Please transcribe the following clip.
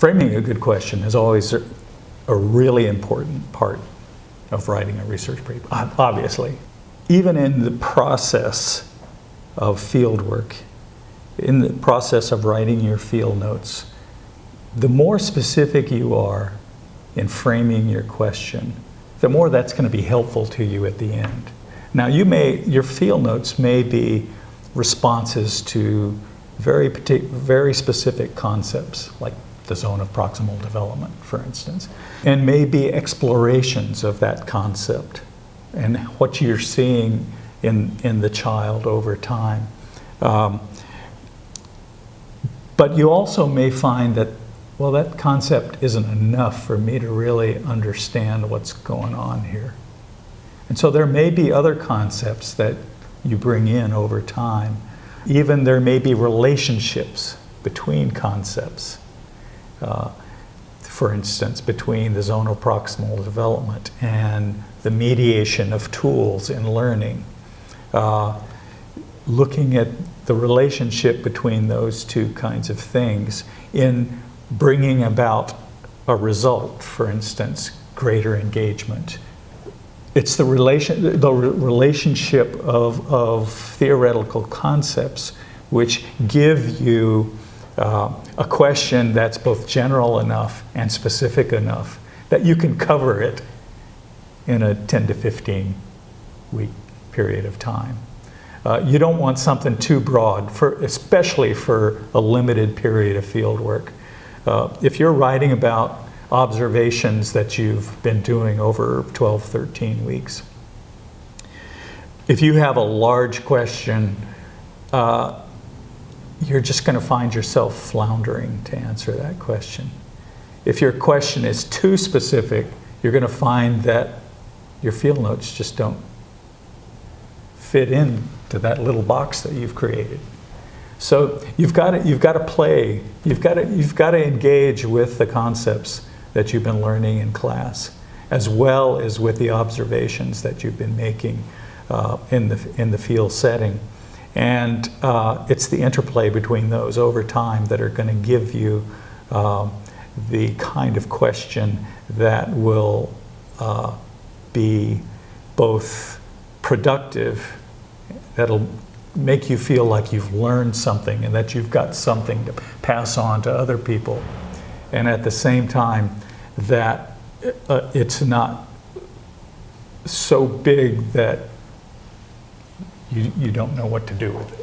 Framing a good question is always a really important part of writing a research paper, obviously. Even in the process of fieldwork, in the process of writing your field notes, the more specific you are in framing your question, the more that's going to be helpful to you at the end. Now, your field notes may be responses to very specific concepts, like the zone of proximal development, for instance, and maybe explorations of that concept and what you're seeing in the child over time. But you also may find that, well, that concept isn't enough for me to really understand what's going on here. And so there may be other concepts that you bring in over time. Even there may be relationships between concepts. For instance, between the zonal proximal development and the mediation of tools in learning. Looking at the relationship between those two kinds of things in bringing about a result, for instance, greater engagement. It's the relationship of theoretical concepts which give you a question that's both general enough and specific enough that you can cover it in a 10 to 15 week period of time. You don't want something too broad, especially for a limited period of field work. If you're writing about observations that you've been doing over 12, 13 weeks, if you have a large question, you're just going to find yourself floundering to answer that question. If your question is too specific, you're going to find that your field notes just don't fit into that little box that you've created. So you've got to play. You've got to engage with the concepts that you've been learning in class, as well as with the observations that you've been making in the field setting. And it's the interplay between those over time that are going to give you the kind of question that will be both productive, that'll make you feel like you've learned something and that you've got something to pass on to other people, and at the same time that it's not so big that you don't know what to do with it.